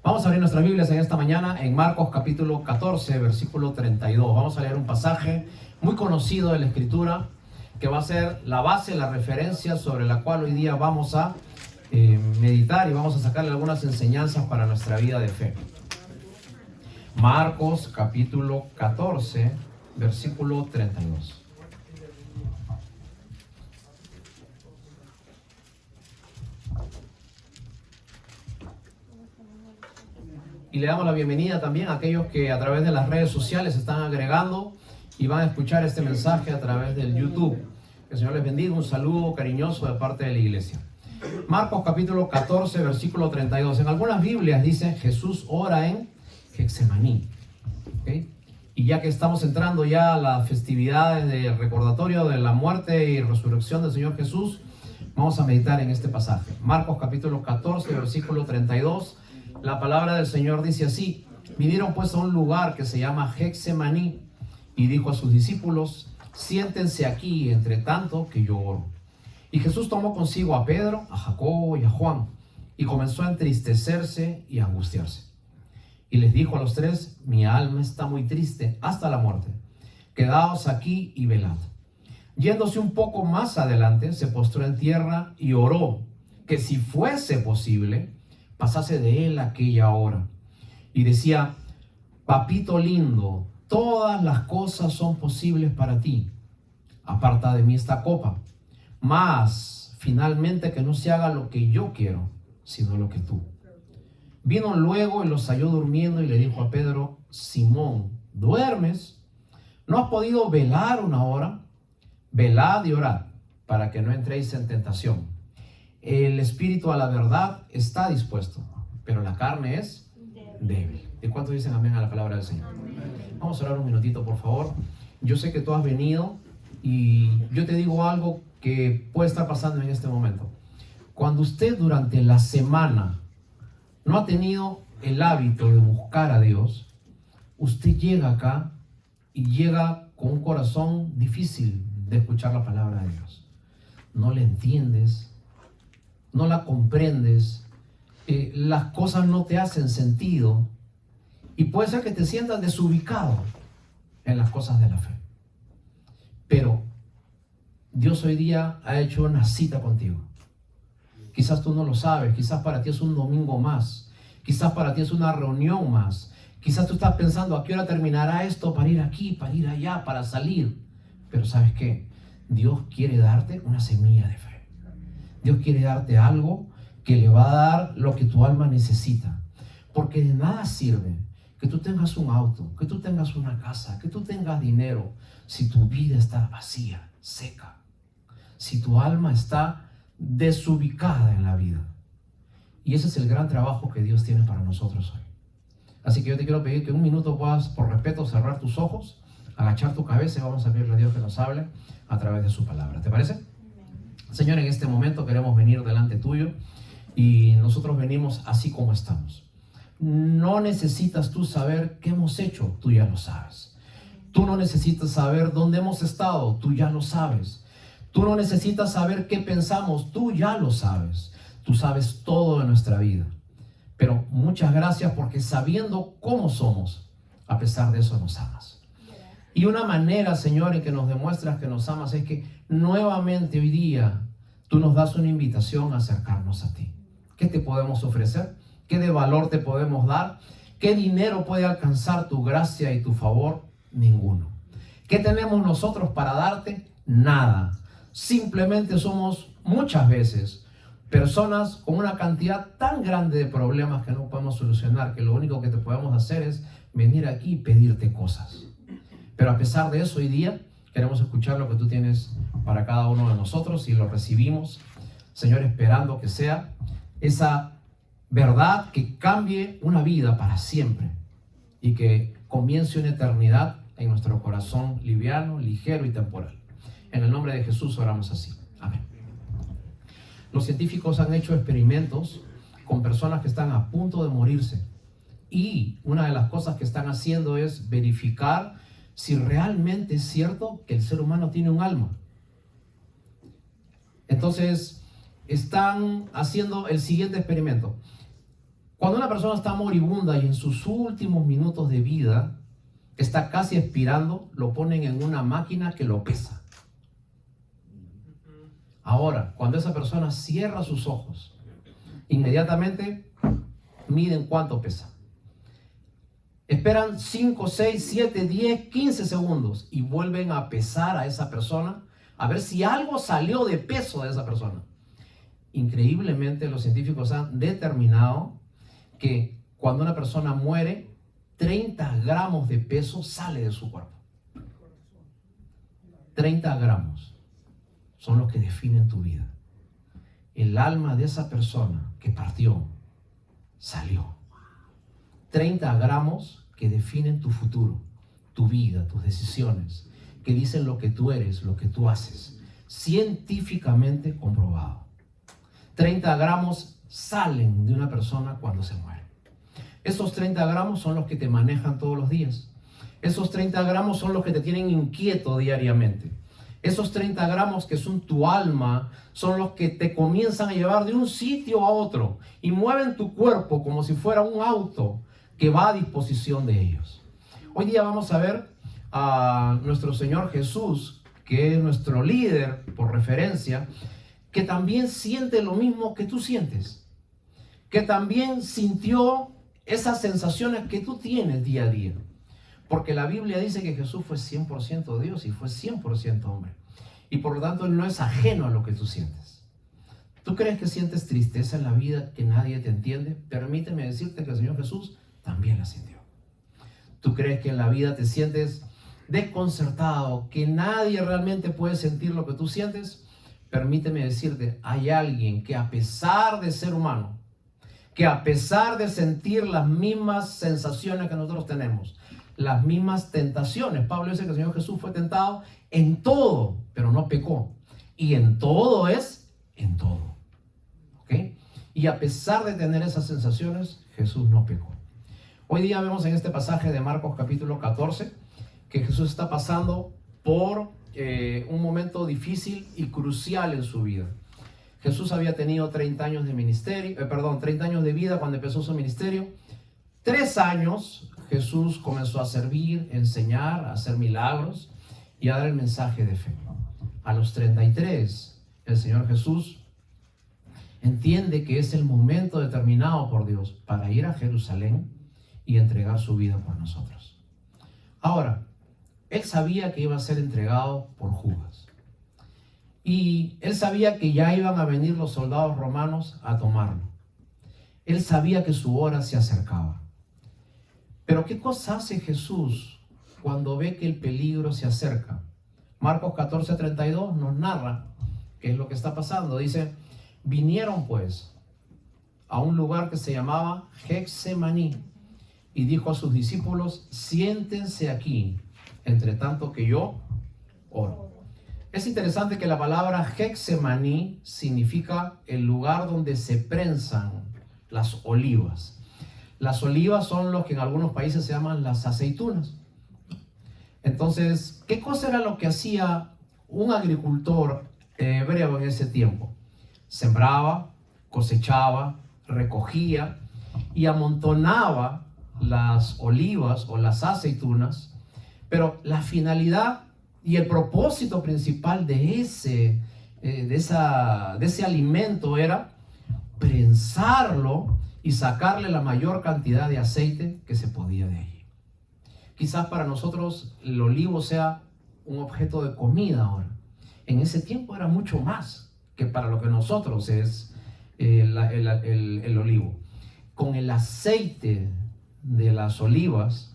Vamos a abrir nuestras Biblias en esta mañana en Marcos capítulo 14, versículo 32. Vamos a leer un pasaje muy conocido de la Escritura que va a ser la base, la referencia sobre la cual hoy día vamos a meditar y vamos a sacarle algunas enseñanzas para nuestra vida de fe. Marcos capítulo 14, versículo 32. Y le damos la bienvenida también a aquellos que a través de las redes sociales se están agregando y van a escuchar este mensaje a través del YouTube. Que el Señor les bendiga, un saludo cariñoso de parte de la iglesia. Marcos capítulo 14, versículo 32. En algunas Biblias dice Jesús ora en Getsemaní. ¿Okay? Y ya que estamos entrando ya a las festividades del recordatorio de la muerte y resurrección del Señor Jesús, vamos a meditar en este pasaje. Marcos capítulo 14, versículo 32. La palabra del Señor dice así: vinieron pues a un lugar que se llama Getsemaní y dijo a sus discípulos: siéntense aquí entre tanto que yo oro. Y Jesús tomó consigo a Pedro, a Jacobo y a Juan y comenzó a entristecerse y a angustiarse. Y les dijo a los tres: mi alma está muy triste hasta la muerte. Quedaos aquí y velad. Yéndose un poco más adelante, se postró en tierra y oró que si fuese posible pasase de él aquella hora. Y decía: papito lindo, todas las cosas son posibles para ti. Aparta de mí esta copa, mas finalmente que no se haga lo que yo quiero, sino lo que tú. Vino luego y los halló durmiendo y le dijo a Pedro: Simón, ¿duermes? ¿No has podido velar una hora? Velad y orad, para que no entréis en tentación. El espíritu a la verdad está dispuesto, pero la carne es débil. ¿De cuántos dicen amén a la palabra del Señor? Amén. Vamos a orar un minutito, por favor. Yo sé que tú has venido y yo te digo algo que puede estar pasando en este momento. Cuando usted durante la semana no ha tenido el hábito de buscar a Dios, usted llega acá y llega con un corazón difícil de escuchar la palabra de Dios. No le entiendes, no la comprendes, las cosas no te hacen sentido y puede ser que te sientas desubicado en las cosas de la fe. Pero Dios hoy día ha hecho una cita contigo. Quizás tú no lo sabes, quizás para ti es un domingo más, quizás para ti es una reunión más, quizás tú estás pensando a qué hora terminará esto para ir aquí, para ir allá, para salir. Pero ¿sabes qué? Dios quiere darte una semilla de fe. Dios quiere darte algo que le va a dar lo que tu alma necesita. Porque de nada sirve que tú tengas un auto, que tú tengas una casa, que tú tengas dinero, si tu vida está vacía, seca. Si tu alma está desubicada en la vida. Y ese es el gran trabajo que Dios tiene para nosotros hoy. Así que yo te quiero pedir que un minuto puedas, por respeto, cerrar tus ojos, agachar tu cabeza y vamos a pedirle a Dios que nos hable a través de su palabra. ¿Te parece? Señor, en este momento queremos venir delante tuyo y nosotros venimos así como estamos. No necesitas tú saber qué hemos hecho, tú ya lo sabes. Tú no necesitas saber dónde hemos estado, tú ya lo sabes. Tú no necesitas saber qué pensamos, tú ya lo sabes. Tú sabes todo de nuestra vida. Pero muchas gracias porque sabiendo cómo somos, a pesar de eso nos amas. Y una manera, Señor, en que nos demuestras que nos amas es que nuevamente hoy día tú nos das una invitación a acercarnos a ti. ¿Qué te podemos ofrecer? ¿Qué de valor te podemos dar? ¿Qué dinero puede alcanzar tu gracia y tu favor? Ninguno. ¿Qué tenemos nosotros para darte? Nada. Simplemente somos muchas veces personas con una cantidad tan grande de problemas que no podemos solucionar, que lo único que te podemos hacer es venir aquí y pedirte cosas. Pero a pesar de eso, hoy día queremos escuchar lo que tú tienes para cada uno de nosotros y lo recibimos, Señor, esperando que sea esa verdad que cambie una vida para siempre y que comience una eternidad en nuestro corazón liviano, ligero y temporal. En el nombre de Jesús oramos así. Amén. Los científicos han hecho experimentos con personas que están a punto de morirse y una de las cosas que están haciendo es verificar si realmente es cierto que el ser humano tiene un alma. Entonces, están haciendo el siguiente experimento. Cuando una persona está moribunda y en sus últimos minutos de vida está casi expirando, lo ponen en una máquina que lo pesa. Ahora, cuando esa persona cierra sus ojos, inmediatamente miden cuánto pesa. Esperan 5, 6, 7, 10, 15 segundos y vuelven a pesar a esa persona a ver si algo salió de peso de esa persona. Increíblemente, los científicos han determinado que cuando una persona muere, 30 gramos de peso sale de su cuerpo. 30 gramos son los que definen tu vida. El alma de esa persona que partió salió. 30 gramos que definen tu futuro, tu vida, tus decisiones, que dicen lo que tú eres, lo que tú haces. Científicamente comprobado. 30 gramos salen de una persona cuando se muere. Esos 30 gramos son los que te manejan todos los días. Esos 30 gramos son los que te tienen inquieto diariamente. Esos 30 gramos que son tu alma son los que te comienzan a llevar de un sitio a otro y mueven tu cuerpo como si fuera un auto que va a disposición de ellos. Hoy día vamos a ver a nuestro Señor Jesús, que es nuestro líder por referencia, que también siente lo mismo que tú sientes, que también sintió esas sensaciones que tú tienes día a día. Porque la Biblia dice que Jesús fue 100% Dios y fue 100% hombre. Y por lo tanto, Él no es ajeno a lo que tú sientes. ¿Tú crees que sientes tristeza en la vida que nadie te entiende? Permíteme decirte que el Señor Jesús también la sintió. ¿Tú crees que en la vida te sientes desconcertado, que nadie realmente puede sentir lo que tú sientes? Permíteme decirte, hay alguien que a pesar de ser humano, que a pesar de sentir las mismas sensaciones que nosotros tenemos, las mismas tentaciones. Pablo dice que el Señor Jesús fue tentado en todo, pero no pecó. Y en todo es en todo. ¿Ok? Y a pesar de tener esas sensaciones, Jesús no pecó. Hoy día vemos en este pasaje de Marcos capítulo 14 que Jesús está pasando por un momento difícil y crucial en su vida. Jesús había tenido 30 años de ministerio, 30 años de vida cuando empezó su ministerio. 3 años Jesús comenzó a servir, enseñar, a hacer milagros y a dar el mensaje de fe. A los 33, el Señor Jesús entiende que es el momento determinado por Dios para ir a Jerusalén y entregar su vida por nosotros. Ahora, Él sabía que iba a ser entregado por Judas. Y Él sabía que ya iban a venir los soldados romanos a tomarlo. Él sabía que su hora se acercaba. Pero ¿qué cosa hace Jesús cuando ve que el peligro se acerca? Marcos 14:32 nos narra qué es lo que está pasando. Dice, vinieron pues a un lugar que se llamaba Getsemaní y dijo a sus discípulos, siéntense aquí, entre tanto que yo oro. Es interesante que la palabra Getsemaní significa el lugar donde se prensan las olivas. Las olivas son lo que en algunos países se llaman las aceitunas. Entonces, ¿qué cosa era lo que hacía un agricultor hebreo en ese tiempo? Sembraba, cosechaba, recogía y amontonaba las olivas o las aceitunas, pero la finalidad y el propósito principal de ese alimento era prensarlo y sacarle la mayor cantidad de aceite que se podía de allí. Quizás para nosotros el olivo sea un objeto de comida ahora. En ese tiempo era mucho más que para lo que nosotros es el olivo. Con el aceite de las olivas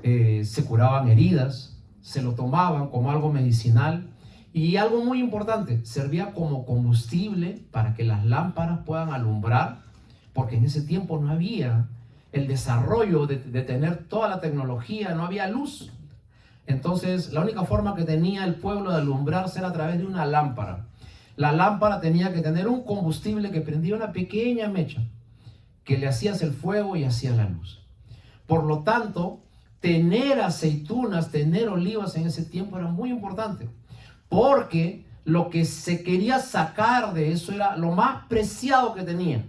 se curaban heridas, se lo tomaban como algo medicinal y algo muy importante, servía como combustible para que las lámparas puedan alumbrar, porque en ese tiempo no había el desarrollo de tener toda la tecnología, no había luz. Entonces la única forma que tenía el pueblo de alumbrarse era a través de una lámpara. La lámpara tenía que tener un combustible que prendía una pequeña mecha, que le hacías el fuego y hacía la luz. Por lo tanto, tener aceitunas, tener olivas en ese tiempo era muy importante, porque lo que se quería sacar de eso era lo más preciado que tenía.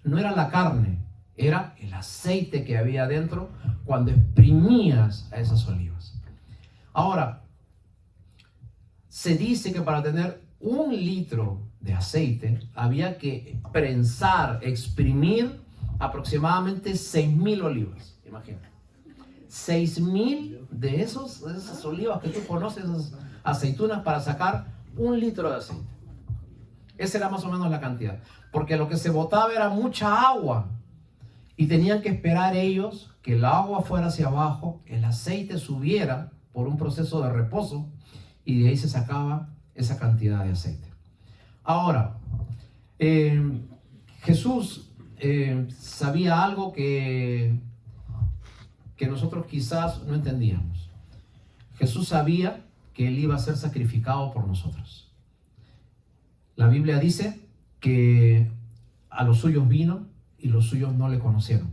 No era la carne, era el aceite que había dentro cuando exprimías a esas olivas. Ahora, se dice que para tener 1 litro de aceite había que prensar, exprimir aproximadamente 6.000 olivas. Imagínate. 6.000 de esas olivas que tú conoces, esas aceitunas, para sacar 1 litro de aceite. Esa era más o menos la cantidad. Porque lo que se botaba era mucha agua. Y tenían que esperar ellos que el agua fuera hacia abajo, el aceite subiera por un proceso de reposo, y de ahí se sacaba esa cantidad de aceite. Ahora, Jesús sabía algo que nosotros quizás no entendíamos. Jesús sabía que Él iba a ser sacrificado por nosotros. La Biblia dice que a los suyos vino y los suyos no le conocieron.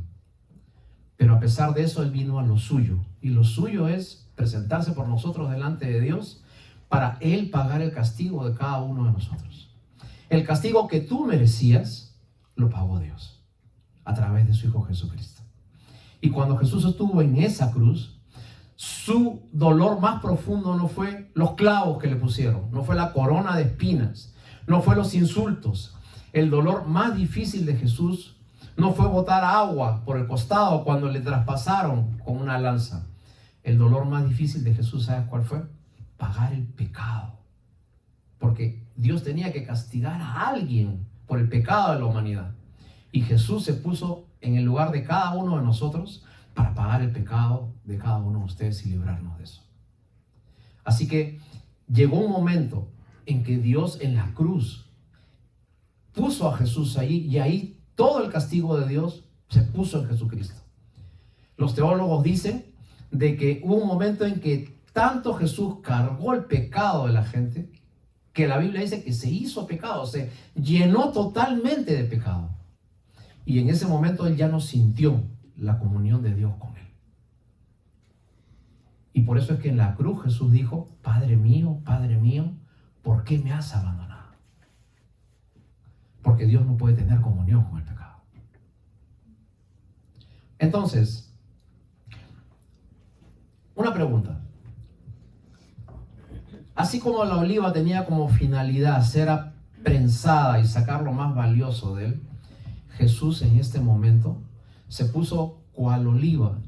Pero a pesar de eso, Él vino a lo suyo. Y lo suyo es presentarse por nosotros delante de Dios para Él pagar el castigo de cada uno de nosotros. El castigo que tú merecías, lo pagó Dios a través de su Hijo Jesucristo. Y cuando Jesús estuvo en esa cruz, su dolor más profundo no fue los clavos que le pusieron, no fue la corona de espinas, no fue los insultos. El dolor más difícil de Jesús no fue botar agua por el costado cuando le traspasaron con una lanza. El dolor más difícil de Jesús, ¿sabes cuál fue? Pagar el pecado. Porque Dios tenía que castigar a alguien por el pecado de la humanidad. Y Jesús se puso en el lugar de cada uno de nosotros para pagar el pecado de cada uno de ustedes y librarnos de eso. Así que llegó un momento en que Dios en la cruz puso a Jesús ahí, y ahí todo el castigo de Dios se puso en Jesucristo. Los teólogos dicen de que hubo un momento en que tanto Jesús cargó el pecado de la gente, que la Biblia dice que se hizo pecado, se llenó totalmente de pecado. Y en ese momento Él ya no sintió la comunión de Dios con Él. Y por eso es que en la cruz Jesús dijo: Padre mío, ¿por qué me has abandonado? Porque Dios no puede tener comunión con el pecado. Entonces, una pregunta. Así como la oliva tenía como finalidad ser prensada y sacar lo más valioso de él, Jesús en este momento se puso cual oliva,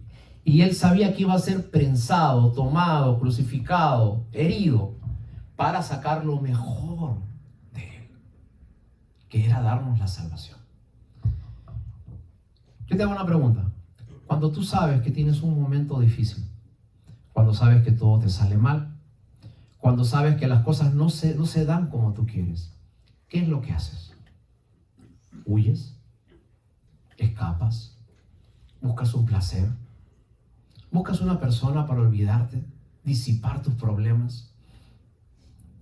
y él sabía que iba a ser prensado, tomado, crucificado, herido, para sacar lo mejor de él, que era darnos la salvación. Yo te hago una pregunta. Cuando tú sabes que tienes un momento difícil, cuando sabes que todo te sale mal, cuando sabes que las cosas no se dan como tú quieres, ¿qué es lo que haces? ¿Huyes? ¿Escapas? ¿Buscas un placer? ¿Buscas una persona para olvidarte, disipar tus problemas?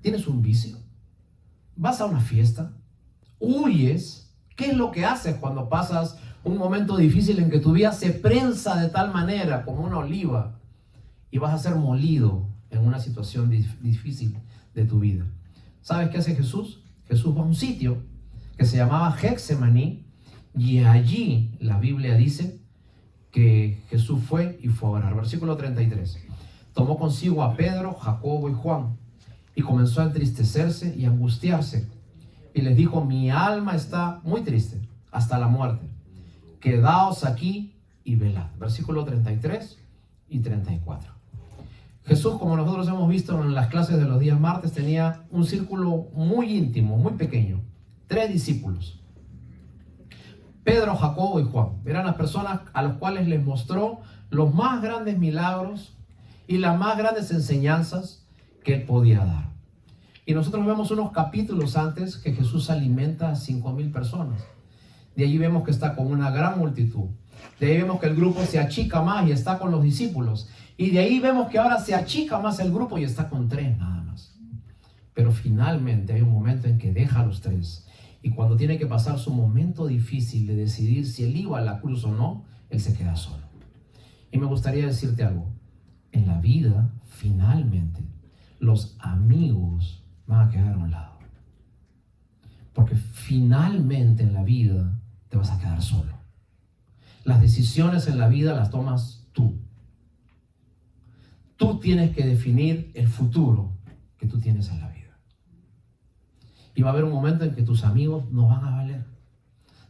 ¿Tienes un vicio? ¿Vas a una fiesta? ¿Huyes? ¿Qué es lo que haces cuando pasas un momento difícil en que tu vida se prensa de tal manera como una oliva y vas a ser molido en una situación difícil de tu vida? ¿Sabes qué hace Jesús? Jesús va a un sitio que se llamaba Getsemaní, y allí la Biblia dice que Jesús fue y fue a orar. Versículo 33. Tomó consigo a Pedro, Jacobo y Juan, y comenzó a entristecerse y a angustiarse. Y les dijo: mi alma está muy triste hasta la muerte. Quedaos aquí y velad. Versículo 33 y 34. Jesús, como nosotros hemos visto en las clases de los días martes, tenía un círculo muy íntimo, muy pequeño. 3 discípulos. Pedro, Jacobo y Juan. Eran las personas a las cuales les mostró los más grandes milagros y las más grandes enseñanzas que él podía dar. Y nosotros vemos unos capítulos antes que Jesús alimenta a 5,000 personas. De allí vemos que está con una gran multitud. De ahí vemos que el grupo se achica más y está con los discípulos. Y de ahí vemos que ahora se achica más el grupo y está con 3 nada más. Pero finalmente hay un momento en que deja a los 3. Y cuando tiene que pasar su momento difícil de decidir si él iba a la cruz o no, él se queda solo. Y me gustaría decirte algo. En la vida, finalmente, los amigos van a quedar a un lado. Porque finalmente en la vida te vas a quedar solo. Las decisiones en la vida las tomas tú. Tú tienes que definir el futuro que tú tienes en la vida. Y va a haber un momento en que tus amigos no van a valer.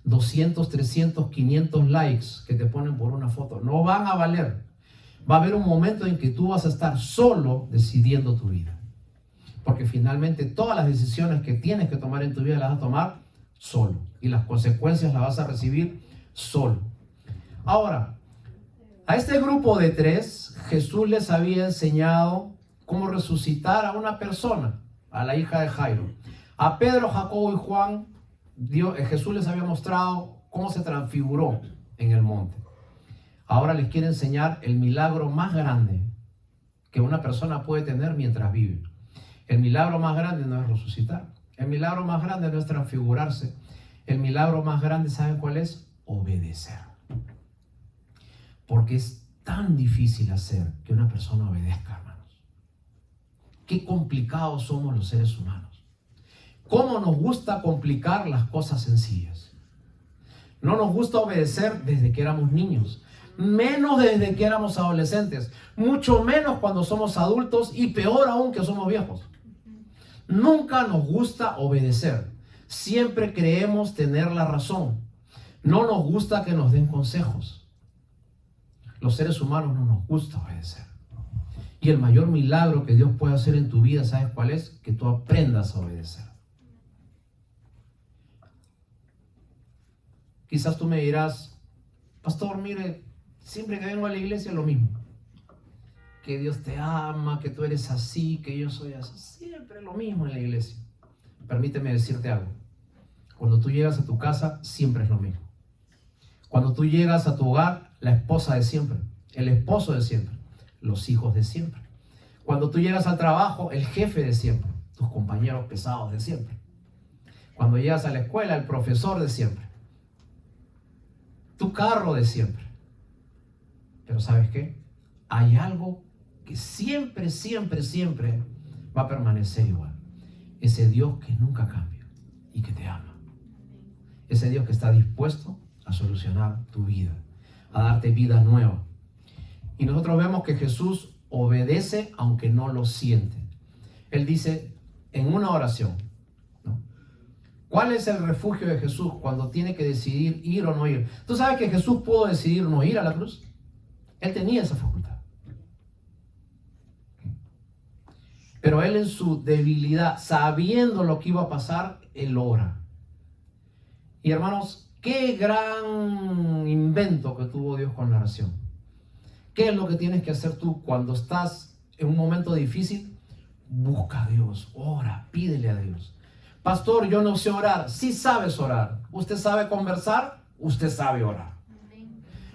200, 300, 500 likes que te ponen por una foto no van a valer. Va a haber un momento en que tú vas a estar solo decidiendo tu vida. Porque finalmente todas las decisiones que tienes que tomar en tu vida las vas a tomar solo. Y las consecuencias las vas a recibir solo. Ahora, a este grupo de 3, Jesús les había enseñado cómo resucitar a una persona, a la hija de Jairo. A Pedro, Jacobo y Juan, Jesús les había mostrado cómo se transfiguró en el monte. Ahora les quiere enseñar el milagro más grande que una persona puede tener mientras vive. El milagro más grande no es resucitar. El milagro más grande no es transfigurarse. El milagro más grande, ¿saben cuál es? Obedecer. Porque es tan difícil hacer que una persona obedezca, hermanos. Qué complicados somos los seres humanos. ¿Cómo nos gusta complicar las cosas sencillas? No nos gusta obedecer desde que éramos niños, menos desde que éramos adolescentes, mucho menos cuando somos adultos y peor aún que somos viejos. Nunca nos gusta obedecer. Siempre creemos tener la razón. No nos gusta que nos den consejos. Los seres humanos no nos gusta obedecer. Y el mayor milagro que Dios puede hacer en tu vida, ¿sabes cuál es? Que tú aprendas a obedecer. Quizás tú me dirás, pastor, mire, siempre que vengo a la iglesia es lo mismo. Que Dios te ama, que tú eres así, que yo soy así. Siempre lo mismo en la iglesia. Permíteme decirte algo. Cuando tú llegas a tu casa, siempre es lo mismo. Cuando tú llegas a tu hogar, la esposa de siempre, el esposo de siempre, los hijos de siempre. Cuando tú llegas al trabajo, el jefe de siempre, tus compañeros pesados de siempre. Cuando llegas a la escuela, el profesor de siempre. Tu carro de siempre. Pero ¿sabes qué? Hay algo que siempre, siempre, siempre va a permanecer igual. Ese Dios que nunca cambia y que te ama. Ese Dios que está dispuesto a solucionar tu vida, a darte vida nueva. Y nosotros vemos que Jesús obedece aunque no lo siente. Él dice en una oración, ¿no? ¿Cuál es el refugio de Jesús cuando tiene que decidir ir o no ir? ¿Tú sabes que Jesús pudo decidir no ir a la cruz? Él tenía esa facultad. Pero él en su debilidad, sabiendo lo que iba a pasar, él ora. Y hermanos, qué gran invento que tuvo Dios con la oración. ¿Qué es lo que tienes que hacer tú cuando estás en un momento difícil? Busca a Dios, ora, pídele a Dios. Pastor, yo no sé orar. Sí sabes orar. ¿Usted sabe conversar? Usted sabe orar.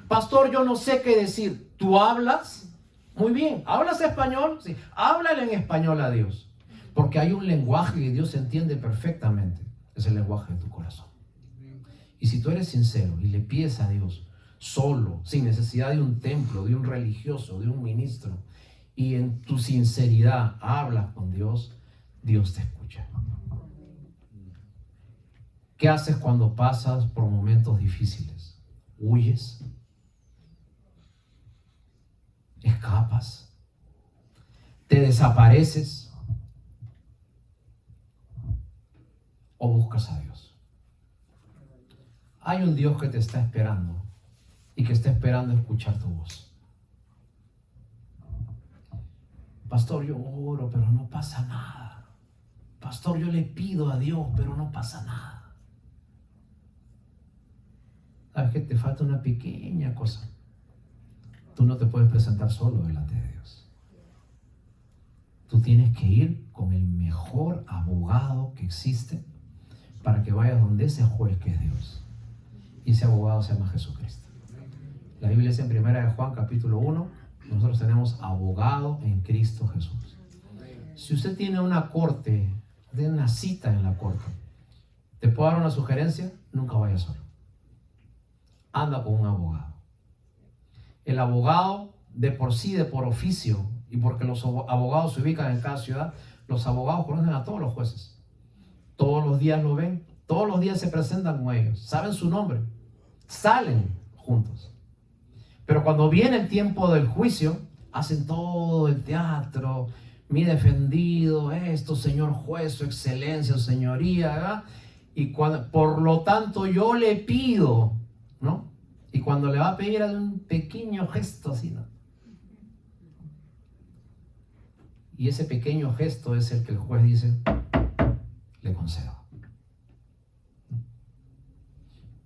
Pastor, yo no sé qué decir. ¿Tú hablas? Muy bien. ¿Hablas español? Sí. Háblale en español a Dios. Porque hay un lenguaje que Dios entiende perfectamente. Es el lenguaje de tu corazón. Y si tú eres sincero y le pides a Dios solo, sin necesidad de un templo, de un religioso, de un ministro, y en tu sinceridad hablas con Dios, Dios te escucha. ¿Qué haces cuando pasas por momentos difíciles? ¿Huyes? ¿Escapas? ¿Te desapareces? ¿O buscas a Dios? Hay un Dios que te está esperando y que está esperando escuchar tu voz. Pastor, yo oro, pero no pasa nada. Pastor, yo le pido a Dios, pero no pasa nada. ¿Sabes qué? Te falta una pequeña cosa. Tú no te puedes presentar solo delante de Dios. Tú tienes que ir con el mejor abogado que existe para que vayas donde ese juez que es Dios. Y ese abogado se llama Jesucristo. La Biblia dice en 1 de Juan capítulo 1, nosotros tenemos abogado en Cristo Jesús. Si usted tiene una corte, tiene una cita en la corte, ¿te puedo dar una sugerencia? Nunca vaya solo. Anda con un abogado. El abogado de por sí, de por oficio, y porque los abogados se ubican en cada ciudad, los abogados conocen a todos los jueces. Todos los días lo ven, todos los días se presentan con ellos, saben su nombre, salen juntos. Pero cuando viene el tiempo del juicio, hacen todo el teatro, mi defendido, esto, señor juez, su excelencia, su señoría, ¿verdad? Y por lo tanto yo le pido, ¿no? Y cuando le va a pedir un pequeño gesto así, ¿no? Y ese pequeño gesto es el que el juez dice, le concedo.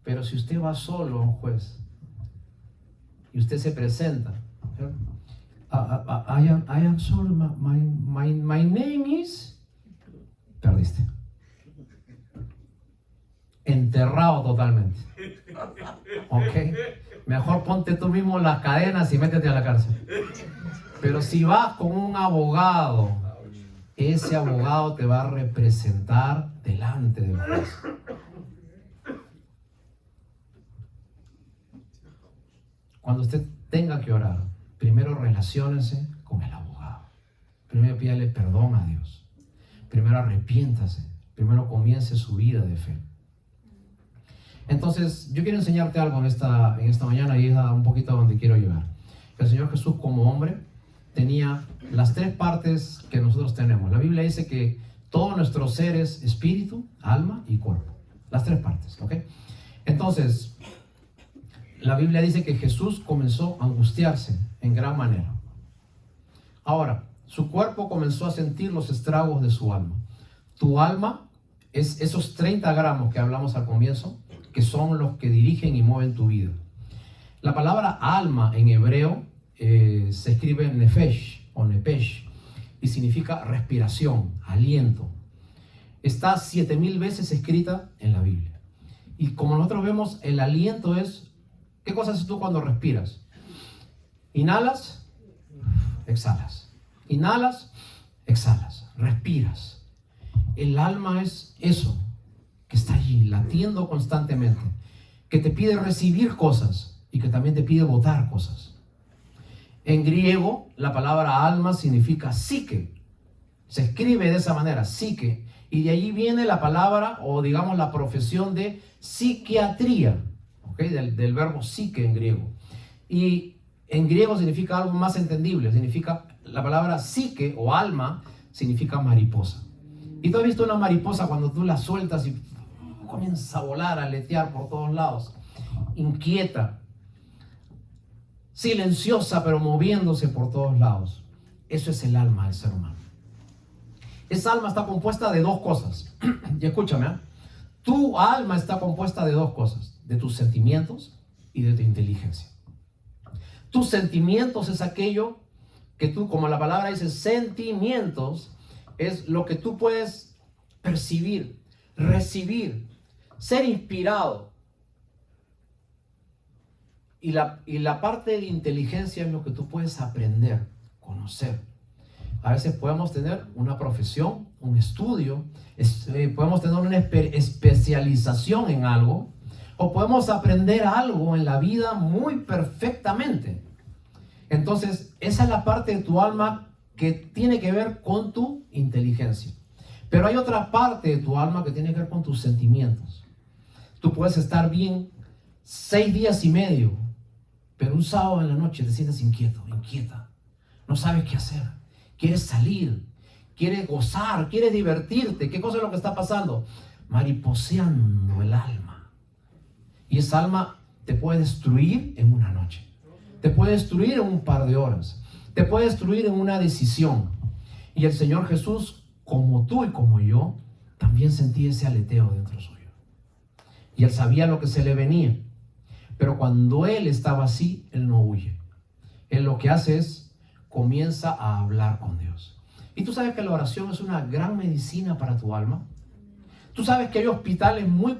Pero si usted va solo a un juez y usted se presenta, I am sorry, my name is, perdiste. Enterrado totalmente. Ok, mejor ponte tú mismo las cadenas y métete a la cárcel. Pero si vas con un abogado, ese abogado te va a representar delante del juez. Cuando usted tenga que orar, primero relaciónese con el abogado. Primero pídale perdón a Dios. Primero arrepiéntase. Primero comience su vida de fe. Entonces, yo quiero enseñarte algo en esta mañana y es un poquito a donde quiero llegar. El Señor Jesús como hombre tenía las tres partes que nosotros tenemos. La Biblia dice que todo nuestro ser es espíritu, alma y cuerpo. Las tres partes, ¿ok? Entonces, la Biblia dice que Jesús comenzó a angustiarse en gran manera. Ahora, su cuerpo comenzó a sentir los estragos de su alma. Tu alma es esos 30 gramos que hablamos al comienzo, que son los que dirigen y mueven tu vida. La palabra alma en hebreo se escribe nefesh o nepesh y significa respiración, aliento. Está 7000 veces escrita en la Biblia. Y como nosotros vemos, el aliento es, ¿qué cosa haces tú cuando respiras? Inhalas, exhalas. Inhalas, exhalas. Respiras. El alma es eso, que está allí, latiendo constantemente, que te pide recibir cosas y que también te pide botar cosas. En griego, la palabra alma significa psique. Se escribe de esa manera, psique. Y de allí viene la palabra, o digamos la profesión de psiquiatría, ¿okay? Del verbo psique en griego. Y en griego significa algo más entendible. Significa, la palabra psique o alma significa mariposa. Y tú has visto una mariposa cuando tú la sueltas y comienza a volar, a aletear por todos lados. Inquieta, silenciosa, pero moviéndose por todos lados. Eso es el alma del ser humano. Esa alma está compuesta de dos cosas. Y escúchame, ¿eh? Tu alma está compuesta de dos cosas: de tus sentimientos y de tu inteligencia. Tus sentimientos es aquello que tú, como la palabra dice, sentimientos, es lo que tú puedes percibir, recibir, ser inspirado. Y la parte de inteligencia es lo que tú puedes aprender, conocer. A veces podemos tener una profesión, un estudio, podemos tener una especialización en algo, o podemos aprender algo en la vida muy perfectamente. Entonces, esa es la parte de tu alma que tiene que ver con tu inteligencia. Pero hay otra parte de tu alma que tiene que ver con tus sentimientos. Tú puedes estar bien 6 días y medio, pero un sábado en la noche te sientes inquieto, inquieta. No sabes qué hacer. Quieres salir, quieres gozar, quieres divertirte. ¿Qué cosa es lo que está pasando? Mariposeando el alma. Y esa alma te puede destruir en una noche. Te puede destruir en un par de horas. Te puede destruir en una decisión. Y el Señor Jesús, como tú y como yo, también sentía ese aleteo dentro suyo. Y Él sabía lo que se le venía. Pero cuando Él estaba así, Él no huye. Él lo que hace es, comienza a hablar con Dios. Y tú sabes que la oración es una gran medicina para tu alma. Tú sabes que hay hospitales muy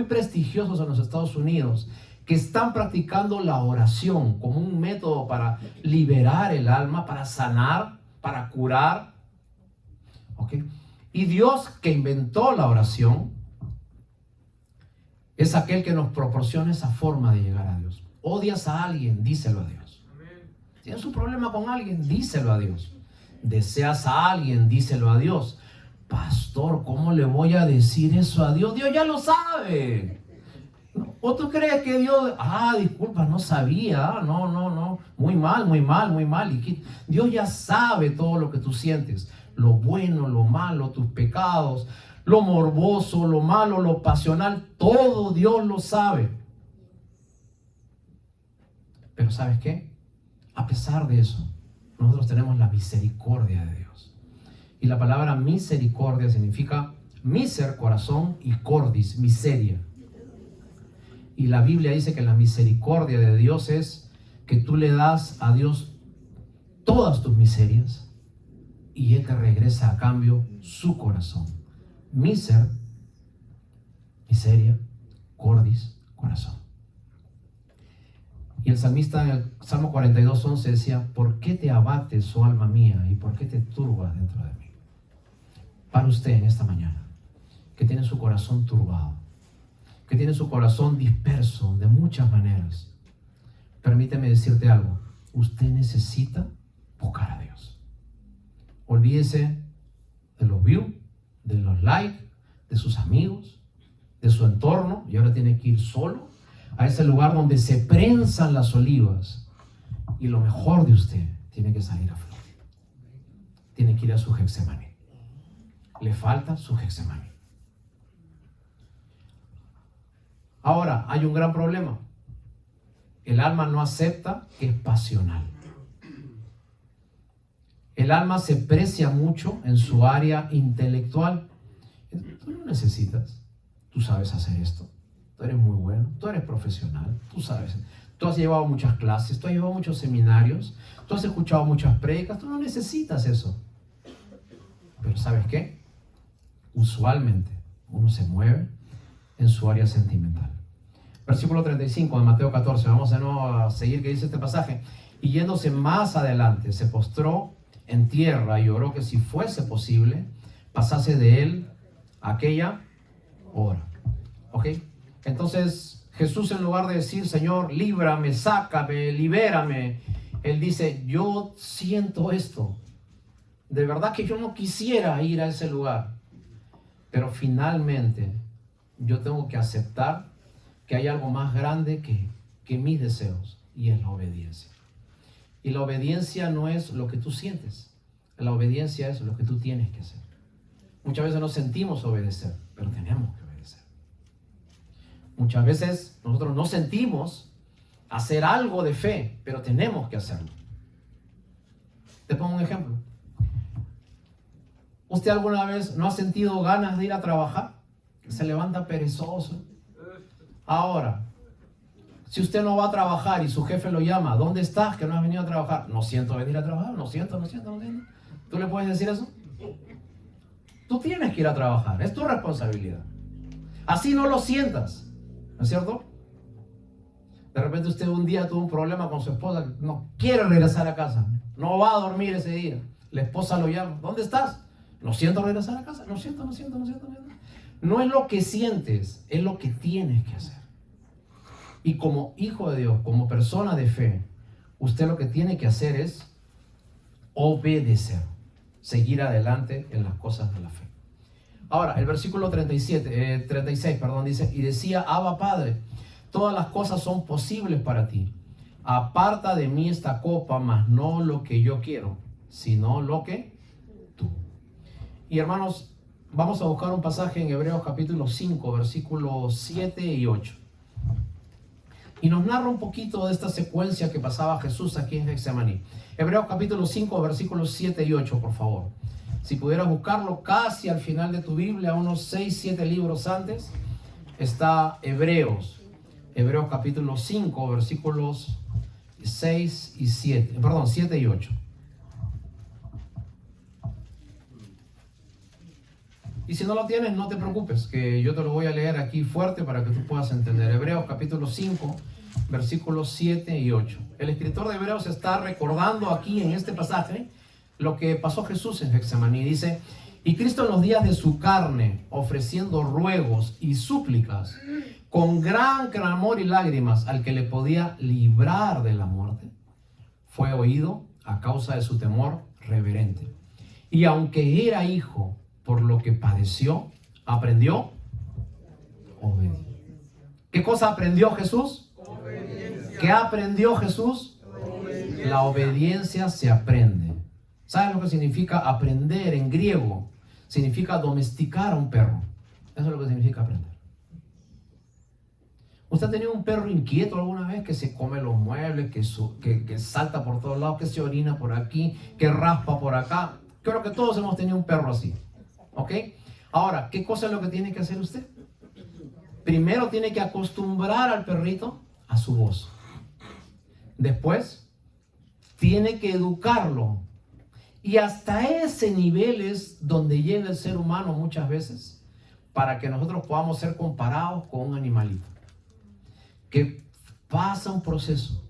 prestigiosos en los Estados Unidos que están practicando la oración como un método para liberar el alma, para sanar, para curar. ¿Okay? Y Dios, que inventó la oración, es aquel que nos proporciona esa forma de llegar a Dios. Odias a alguien, díselo a Dios. ¿Tienes un problema con alguien? Díselo a Dios. ¿Deseas a alguien? Díselo a Dios. Pastor, ¿cómo le voy a decir eso a Dios? Dios ya lo sabe. No. ¿O tú crees que Dios, disculpa, no sabía, no, muy mal, muy mal, muy mal? Y Dios ya sabe todo lo que tú sientes, lo bueno, lo malo, tus pecados, lo morboso, lo malo, lo pasional, todo Dios lo sabe. Pero ¿sabes qué? A pesar de eso, nosotros tenemos la misericordia de Dios. Y la palabra misericordia significa miser, corazón, y cordis, miseria. Y la Biblia dice que la misericordia de Dios es que tú le das a Dios todas tus miserias y Él te regresa a cambio su corazón. Miser, miseria, cordis, corazón. Y el salmista en el Salmo 42:11 decía: ¿por qué te abates, oh alma mía, y por qué te turbas dentro de mí? Para usted en esta mañana, que tiene su corazón turbado, que tiene su corazón disperso de muchas maneras, permíteme decirte algo: usted necesita buscar a Dios. Olvídese de los views, de los likes, de sus amigos, de su entorno, y ahora tiene que ir solo a ese lugar donde se prensan las olivas, y lo mejor de usted tiene que salir a flote. Tiene que ir a su Getsemaní. Le falta su Getsemaní. Ahora, hay un gran problema. El alma no acepta que es pasional. El alma se precia mucho en su área intelectual. Tú no necesitas. Tú sabes hacer esto. Tú eres muy bueno. Tú eres profesional. Tú sabes. Tú has llevado muchas clases. Tú has llevado muchos seminarios. Tú has escuchado muchas prédicas. Tú no necesitas eso. Pero ¿sabes qué? Usualmente uno se mueve en su área sentimental. Versículo 35 de Mateo 14. Vamos de nuevo a seguir que dice este pasaje. Y yéndose más adelante, se postró en tierra y oró que si fuese posible, pasase de él aquella hora. ¿Ok? Entonces, Jesús, en lugar de decir: Señor, líbrame, sácame, libérame, Él dice: yo siento esto. De verdad que yo no quisiera ir a ese lugar. Pero finalmente, yo tengo que aceptar que hay algo más grande que mis deseos, y es la obediencia. Y la obediencia no es lo que tú sientes. La obediencia es lo que tú tienes que hacer. Muchas veces no sentimos obedecer, pero tenemos que obedecer. Muchas veces nosotros no sentimos hacer algo de fe, pero tenemos que hacerlo. Te pongo un ejemplo. ¿Usted alguna vez no ha sentido ganas de ir a trabajar? Se levanta perezoso. Ahora, si usted no va a trabajar y su jefe lo llama: ¿dónde estás? Que no has venido a trabajar. No siento venir a trabajar, no siento. ¿Tú le puedes decir eso? Tú tienes que ir a trabajar, es tu responsabilidad. Así no lo sientas, ¿no es cierto? De repente usted un día tuvo un problema con su esposa, no quiere regresar a casa, no va a dormir ese día. La esposa lo llama: ¿dónde estás? No siento regresar a casa, no siento. No es lo que sientes, es lo que tienes que hacer. Y como hijo de Dios, como persona de fe, usted lo que tiene que hacer es obedecer, seguir adelante en las cosas de la fe. Ahora, el versículo 36, dice: y decía: Abba, Padre, todas las cosas son posibles para ti. Aparta de mí esta copa, mas no lo que yo quiero, sino lo que tú. Y hermanos, vamos a buscar un pasaje en Hebreos capítulo 5, versículos 7 y 8. Y nos narra un poquito de esta secuencia que pasaba Jesús aquí en Getsemaní. Hebreos capítulo 5, versículos 7 y 8, por favor. Si pudieras buscarlo casi al final de tu Biblia, unos 6, 7 libros antes, está Hebreos. Hebreos capítulo 5, versículos 6 y 7. Perdón, 7 y 8. Y si no lo tienes, no te preocupes, que yo te lo voy a leer aquí fuerte para que tú puedas entender. Hebreos capítulo 5, versículos 7 y 8. El escritor de Hebreos está recordando aquí en este pasaje lo que pasó Jesús en Getsemaní. Dice: y Cristo en los días de su carne, ofreciendo ruegos y súplicas, con gran clamor y lágrimas al que le podía librar de la muerte, fue oído a causa de su temor reverente. Y aunque era hijo, por lo que padeció, aprendió obediencia. ¿Qué cosa aprendió Jesús? ¿Qué aprendió Jesús? La obediencia se aprende. ¿Sabes lo que significa aprender en griego? Significa domesticar a un perro. Eso es lo que significa aprender. ¿Usted ha tenido un perro inquieto alguna vez que se come los muebles, que salta por todos lados, que se orina por aquí, que raspa por acá? Creo que todos hemos tenido un perro así. ¿Ok? Ahora, ¿qué cosa es lo que tiene que hacer usted? Primero tiene que acostumbrar al perrito a su voz. Después, tiene que educarlo. Y hasta ese nivel es donde llega el ser humano muchas veces, para que nosotros podamos ser comparados con un animalito que pasa un proceso.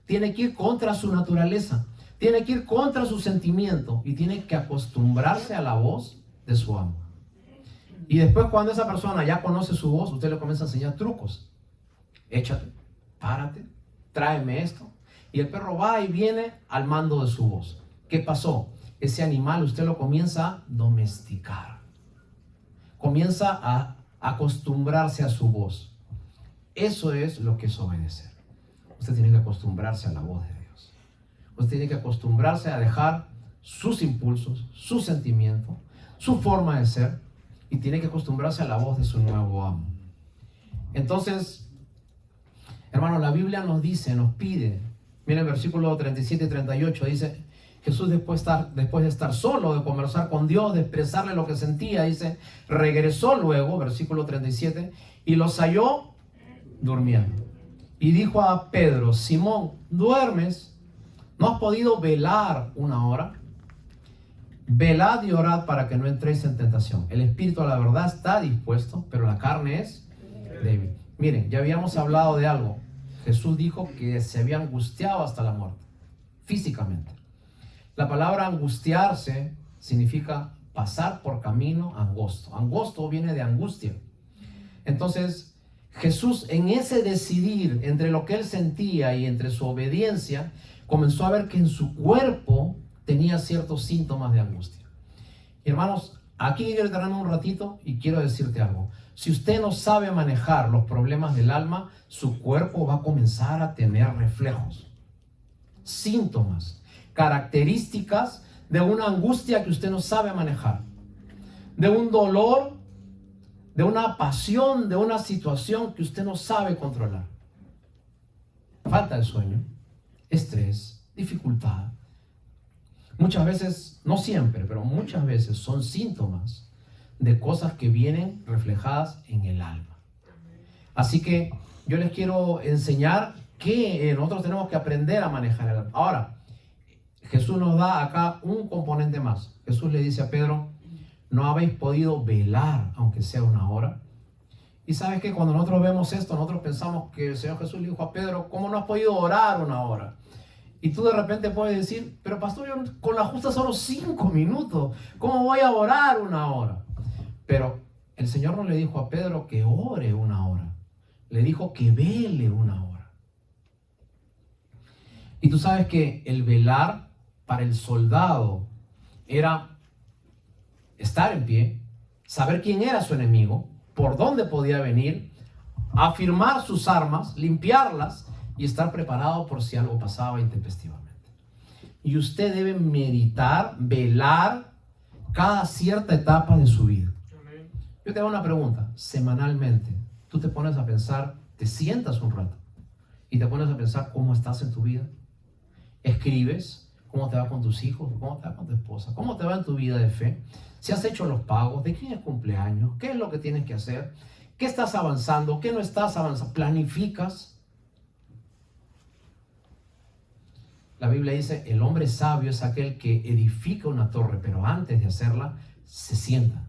Tiene que ir contra su naturaleza, tiene que ir contra su sentimiento y tiene que acostumbrarse a la voz de su amo. Y después, cuando esa persona ya conoce su voz, usted le comienza a enseñar trucos. Échate, párate, tráeme esto. Y el perro va y viene al mando de su voz. ¿Qué pasó? Ese animal usted lo comienza a domesticar. Comienza a acostumbrarse a su voz. Eso es lo que es obedecer. Usted tiene que acostumbrarse a la voz de Dios. Usted tiene que acostumbrarse a dejar sus impulsos, su sentimiento, su forma de ser, y tiene que acostumbrarse a la voz de su nuevo amo. Entonces, hermanos, la Biblia nos dice, nos pide, miren el versículo 37 y 38, dice, Jesús después de estar solo, de conversar con Dios, de expresarle lo que sentía, dice, regresó luego, versículo 37, y los halló durmiendo. Y dijo a Pedro, Simón, ¿duermes? ¿No has podido velar una hora? Velad y orad para que no entréis en tentación. El espíritu a la verdad está dispuesto, pero la carne es débil. Miren, ya habíamos hablado de algo. Jesús dijo que se había angustiado hasta la muerte, físicamente. La palabra angustiarse significa pasar por camino angosto. Angosto viene de angustia. Entonces, Jesús, en ese decidir entre lo que él sentía y entre su obediencia, comenzó a ver que en su cuerpo tenía ciertos síntomas de angustia. Y hermanos, aquí quiero detenerme un ratito y quiero decirte algo. Si usted no sabe manejar los problemas del alma, su cuerpo va a comenzar a tener reflejos, síntomas, características de una angustia que usted no sabe manejar, de un dolor, de una pasión, de una situación que usted no sabe controlar. Falta de sueño, estrés, dificultad. Muchas veces, no siempre, pero muchas veces son síntomas de cosas que vienen reflejadas en el alma. Así que yo les quiero enseñar que nosotros tenemos que aprender a manejar el alma. Ahora, Jesús nos da acá un componente más. Jesús le dice a Pedro, ¿no habéis podido velar aunque sea una hora? Y sabes que cuando nosotros vemos esto, nosotros pensamos que el Señor Jesús le dijo a Pedro, ¿cómo no has podido orar una hora? Y tú de repente puedes decir, pero pastor, yo con la justa solo 5 minutos, ¿cómo voy a orar una hora? Pero el Señor no le dijo a Pedro que ore una hora, le dijo que vele una hora. Y tú sabes que el velar para el soldado era estar en pie, saber quién era su enemigo, por dónde podía venir, afirmar sus armas, limpiarlas y estar preparado por si algo pasaba intempestivamente. Y usted debe meditar, velar cada cierta etapa de su vida. Yo te hago una pregunta, semanalmente, tú te pones a pensar, te sientas un rato y te pones a pensar cómo estás en tu vida. Escribes cómo te va con tus hijos, cómo te va con tu esposa, cómo te va en tu vida de fe, si has hecho los pagos, de quién es cumpleaños, qué es lo que tienes que hacer, qué estás avanzando, qué no estás avanzando, planificas. La Biblia dice, el hombre sabio es aquel que edifica una torre, pero antes de hacerla, se sienta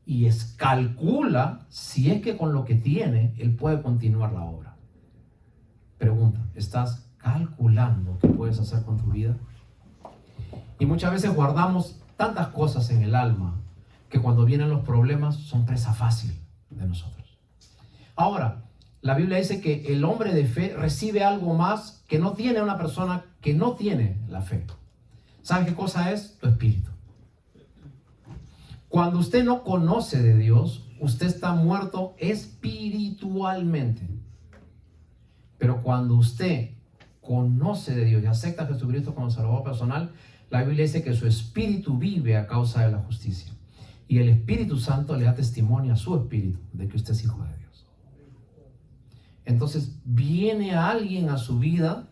y calcula si es que con lo que tiene, él puede continuar la obra. Pregunta, ¿estás calculando qué puedes hacer con tu vida? Y muchas veces guardamos tantas cosas en el alma que cuando vienen los problemas son presa fácil de nosotros. Ahora, la Biblia dice que el hombre de fe recibe algo más que no tiene una persona que no tiene la fe. ¿Sabes qué cosa es? Tu espíritu. Cuando usted no conoce de Dios, usted está muerto espiritualmente. Pero cuando usted conoce de Dios y acepta a Jesucristo como Salvador personal, la Biblia dice que su espíritu vive a causa de la justicia. Y el Espíritu Santo le da testimonio a su espíritu de que usted es hijo de Dios. Entonces viene alguien a su vida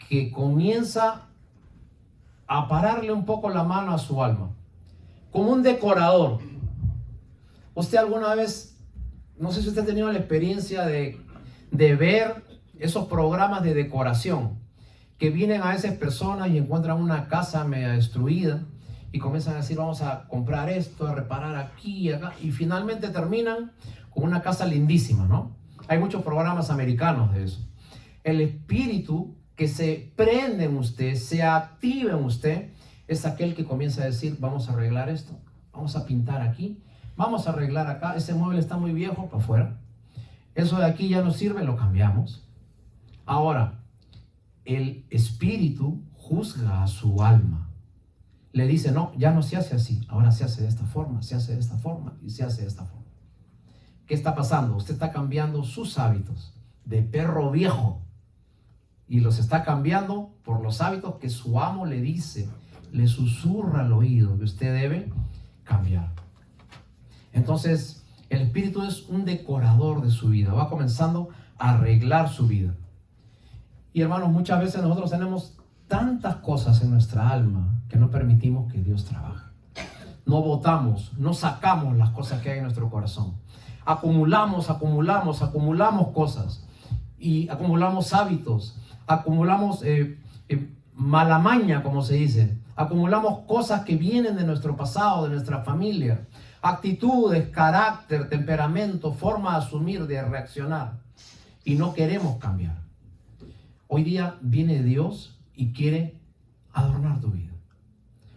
que comienza a pararle un poco la mano a su alma, como un decorador. Usted alguna vez, no sé si usted ha tenido la experiencia de ver esos programas de decoración, que vienen a esas personas y encuentran una casa media destruida y comienzan a decir, vamos a comprar esto, a reparar aquí y acá, y finalmente terminan con una casa lindísima, ¿no? Hay muchos programas americanos de eso. El espíritu que se prende en usted, se activa en usted, es aquel que comienza a decir, vamos a arreglar esto, vamos a pintar aquí, vamos a arreglar acá, ese mueble está muy viejo, para afuera, eso de aquí ya no sirve, lo cambiamos. Ahora, el espíritu juzga a su alma, le dice, no, ya no se hace así, ahora se hace de esta forma, se hace de esta forma y se hace de esta forma. ¿Qué está pasando? Usted está cambiando sus hábitos de perro viejo y los está cambiando por los hábitos que su amo le dice, le susurra al oído que usted debe cambiar. Entonces, el espíritu es un decorador de su vida, va comenzando a arreglar su vida. Y hermanos, muchas veces nosotros tenemos tantas cosas en nuestra alma que no permitimos que Dios trabaje. No botamos, no sacamos las cosas que hay en nuestro corazón. Acumulamos cosas y acumulamos hábitos, acumulamos mala maña, como se dice. Acumulamos cosas que vienen de nuestro pasado, de nuestra familia, actitudes, carácter, temperamento, forma de asumir, de reaccionar, y no queremos cambiar. Hoy día viene Dios y quiere adornar tu vida.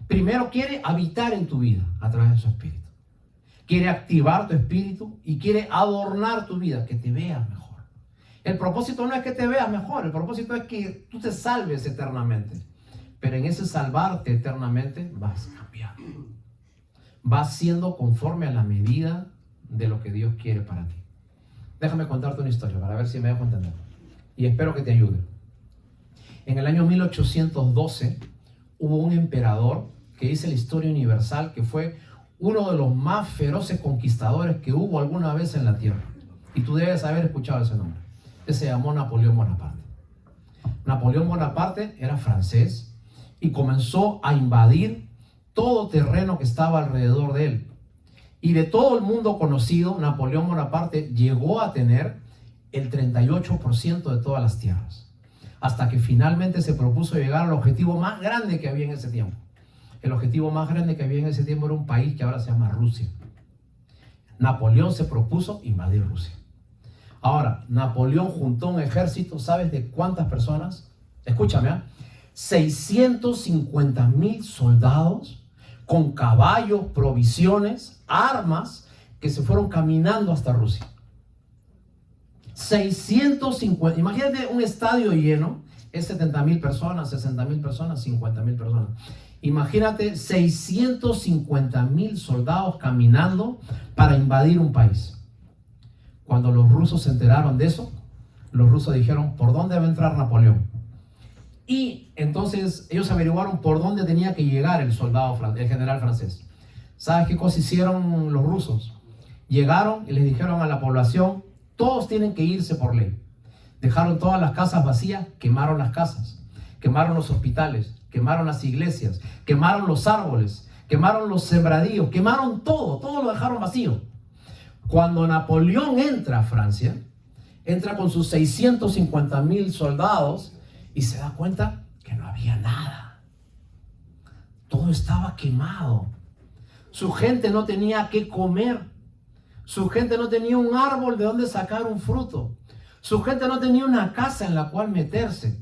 Primero quiere habitar en tu vida a través de su espíritu. Quiere activar tu espíritu y quiere adornar tu vida, que te veas mejor. El propósito no es que te veas mejor, el propósito es que tú te salves eternamente. Pero en ese salvarte eternamente vas cambiando. Vas siendo conforme a la medida de lo que Dios quiere para ti. Déjame contarte una historia para ver si me dejo entender. Y espero que te ayude. En el año 1812 hubo un emperador que dice la historia universal que fue uno de los más feroces conquistadores que hubo alguna vez en la tierra. Y tú debes haber escuchado ese nombre. Se llamó Napoleón Bonaparte. Napoleón Bonaparte era francés y comenzó a invadir todo terreno que estaba alrededor de él. Y de todo el mundo conocido, Napoleón Bonaparte llegó a tener el 38% de todas las tierras. Hasta que finalmente se propuso llegar al objetivo más grande que había en ese tiempo. El objetivo más grande que había en ese tiempo era un país que ahora se llama Rusia. Napoleón se propuso invadir Rusia. Ahora, Napoleón juntó un ejército, ¿sabes de cuántas personas? Escúchame, 650,000 soldados con caballos, provisiones, armas, que se fueron caminando hasta Rusia. 650, imagínate un estadio lleno, es 70,000 personas, 60,000 personas, 50,000 personas. Imagínate 650,000 soldados caminando para invadir un país. Cuando los rusos se enteraron de eso, los rusos dijeron, ¿por dónde va a entrar Napoleón? Y entonces ellos averiguaron por dónde tenía que llegar el general francés. ¿Sabes qué cosa hicieron los rusos? Llegaron y les dijeron a la población, todos tienen que irse por ley. Dejaron todas las casas vacías, quemaron las casas, quemaron los hospitales, quemaron las iglesias, quemaron los árboles, quemaron los sembradíos, quemaron todo lo dejaron vacío. Cuando Napoleón entra a Francia, entra con sus 650,000 soldados y se da cuenta que no había nada. Todo estaba quemado. Su gente no tenía qué comer. Su gente no tenía un árbol de donde sacar un fruto. Su gente no tenía una casa en la cual meterse.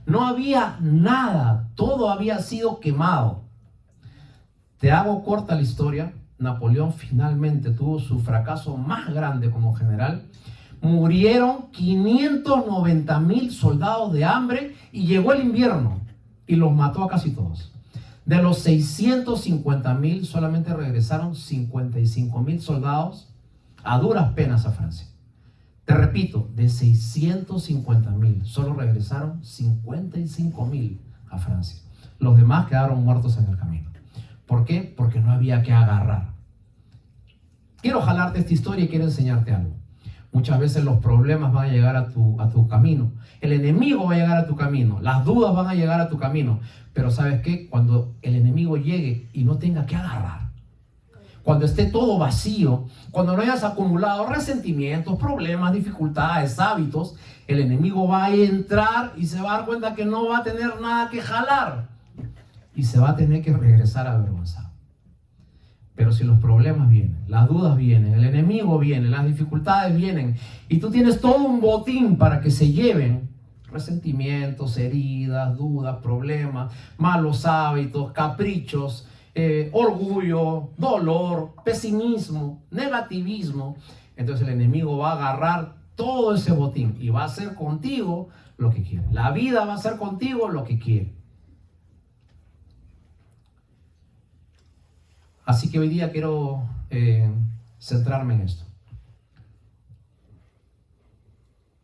No había nada. Todo había sido quemado. Te hago corta la historia. Napoleón finalmente tuvo su fracaso más grande como general. Murieron 590,000 soldados de hambre y llegó el invierno y los mató a casi todos. De los 650,000, solamente regresaron 55,000 soldados a duras penas a Francia. Te repito, de 650,000, solo regresaron 55,000 a Francia. Los demás quedaron muertos en el camino. ¿Por qué? Porque no había que agarrar. Quiero jalarte esta historia y quiero enseñarte algo. Muchas veces los problemas van a llegar a tu camino. El enemigo va a llegar a tu camino. Las dudas van a llegar a tu camino. Pero ¿sabes qué? Cuando el enemigo llegue y no tenga que agarrar, cuando esté todo vacío, cuando no hayas acumulado resentimientos, problemas, dificultades, hábitos, el enemigo va a entrar y se va a dar cuenta que no va a tener nada que jalar. Y se va a tener que regresar avergonzado. Pero si los problemas vienen, las dudas vienen, el enemigo viene, las dificultades vienen, y tú tienes todo un botín para que se lleven resentimientos, heridas, dudas, problemas, malos hábitos, caprichos, orgullo, dolor, pesimismo, negativismo, entonces el enemigo va a agarrar todo ese botín y va a hacer contigo lo que quiere. La vida va a hacer contigo lo que quiere. Así que hoy día quiero centrarme en esto.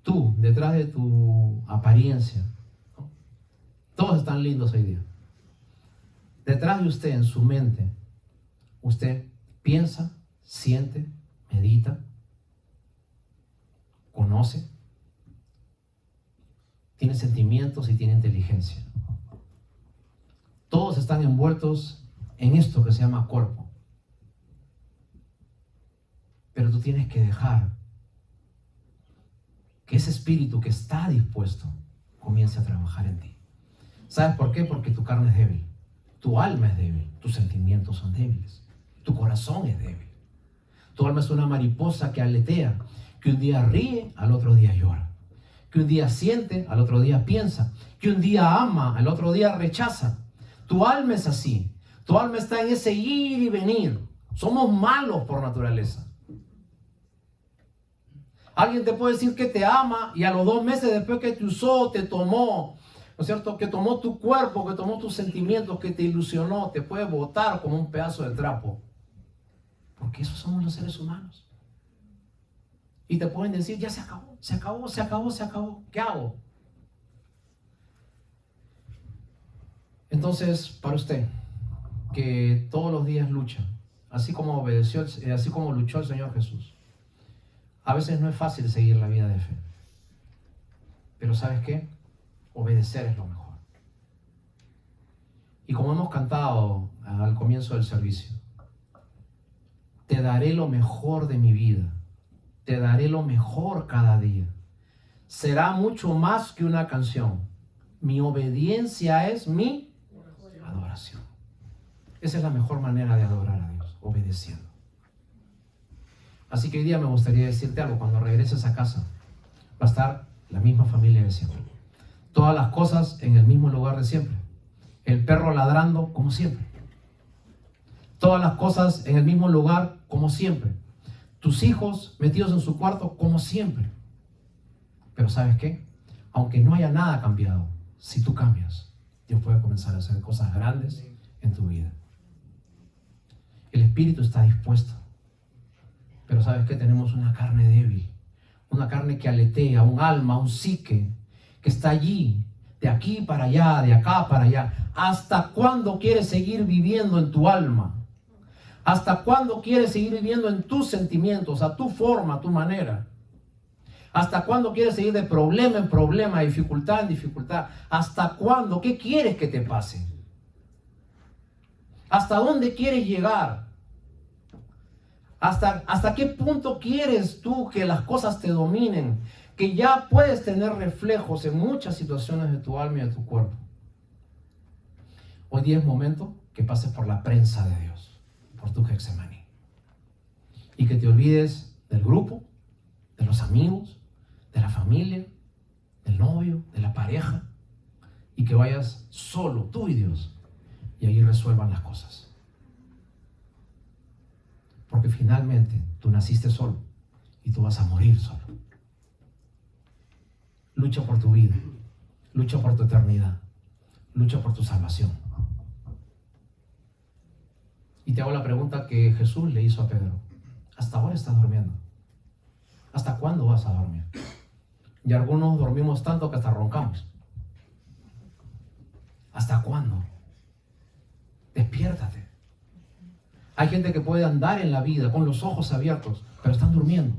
Tú, detrás de tu apariencia, ¿no? Todos están lindos hoy día. Detrás de usted, en su mente, usted piensa, siente, medita, conoce, tiene sentimientos y tiene inteligencia. Todos están envueltos en esto que se llama cuerpo. Pero tú tienes que dejar que ese espíritu que está dispuesto comience a trabajar en ti. ¿Sabes por qué? Porque tu carne es débil, tu alma es débil, tus sentimientos son débiles, tu corazón es débil. Tu alma es una mariposa que aletea, que un día ríe, al otro día llora, que un día siente, al otro día piensa, que un día ama, al otro día rechaza. Tu alma es así. Tu alma está en ese ir y venir. Somos malos por naturaleza. Alguien te puede decir que te ama y a los 2 meses después que te usó, te tomó, ¿no es cierto? Que tomó tu cuerpo, que tomó tus sentimientos, que te ilusionó, te puede botar como un pedazo de trapo. Porque esos somos los seres humanos. Y te pueden decir, ya se acabó, se acabó, se acabó, se acabó. ¿Qué hago? Entonces, para usted, que todos los días lucha, así como luchó el Señor Jesús. A veces no es fácil seguir la vida de fe, pero ¿sabes qué? Obedecer es lo mejor. Y como hemos cantado al comienzo del servicio, te daré lo mejor de mi vida, te daré lo mejor cada día. Será mucho más que una canción. Mi obediencia es mi adoración. Esa es la mejor manera de adorar a Dios, obedeciendo. Así que hoy día me gustaría decirte algo. Cuando regreses a casa, va a estar la misma familia de siempre. Todas las cosas en el mismo lugar de siempre. El perro ladrando como siempre. Todas las cosas en el mismo lugar como siempre. Tus hijos metidos en su cuarto como siempre. Pero ¿sabes qué? Aunque no haya nada cambiado, si tú cambias, Dios puede comenzar a hacer cosas grandes en tu vida. El espíritu está dispuesto. Pero ¿sabes qué? Tenemos una carne débil, una carne que aletea, un alma, un psique, que está allí, de aquí para allá, de acá para allá. ¿Hasta cuándo quieres seguir viviendo en tu alma? ¿Hasta cuándo quieres seguir viviendo en tus sentimientos, a tu forma, a tu manera? ¿Hasta cuándo quieres seguir de problema en problema, de dificultad en dificultad? ¿Hasta cuándo? ¿Qué quieres que te pase? ¿Hasta dónde quieres llegar? ¿Hasta qué punto quieres tú que las cosas te dominen? Que ya puedes tener reflejos en muchas situaciones de tu alma y de tu cuerpo. Hoy día es momento que pases por la prensa de Dios, por tu Getsemaní. Y que te olvides del grupo, de los amigos, de la familia, del novio, de la pareja. Y que vayas solo, tú y Dios, y ahí resuelvan las cosas. Porque finalmente tú naciste solo y tú vas a morir solo. Lucha por tu vida, lucha por tu eternidad, lucha por tu salvación. Y te hago la pregunta que Jesús le hizo a Pedro. ¿Hasta ahora estás durmiendo? ¿Hasta cuándo vas a dormir? Y algunos dormimos tanto que hasta roncamos. ¿Hasta cuándo? Despiértate. Hay gente que puede andar en la vida con los ojos abiertos, pero están durmiendo.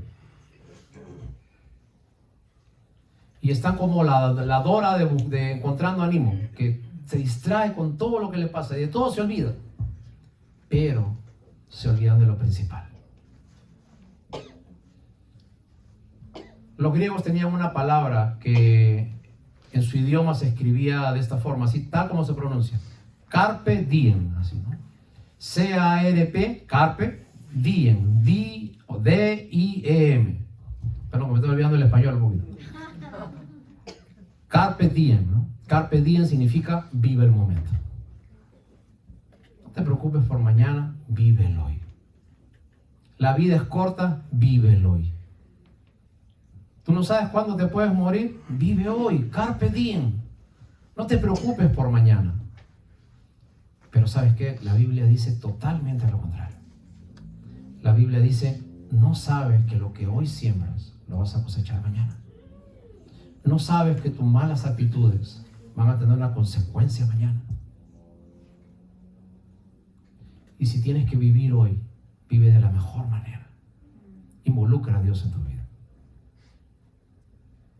Y están como la Dora de Encontrando a Nemo, que se distrae con todo lo que le pasa y de todo se olvida. Pero se olvidan de lo principal. Los griegos tenían una palabra que en su idioma se escribía de esta forma, así tal como se pronuncia. Carpe diem, así, ¿no? C-A-R-P, carpe diem, D-I-E-M. Perdón, me estoy olvidando el español un poquito. Carpe diem, ¿no? Carpe diem significa vive el momento. No te preocupes por mañana, vive el hoy. La vida es corta, vive el hoy. ¿Tú no sabes cuándo te puedes morir? Vive hoy, carpe diem. No te preocupes por mañana. Pero ¿sabes qué? La Biblia dice totalmente lo contrario. La Biblia dice, no sabes que lo que hoy siembras lo vas a cosechar mañana. No sabes que tus malas actitudes van a tener una consecuencia mañana. Y si tienes que vivir hoy, vive de la mejor manera. Involucra a Dios en tu vida.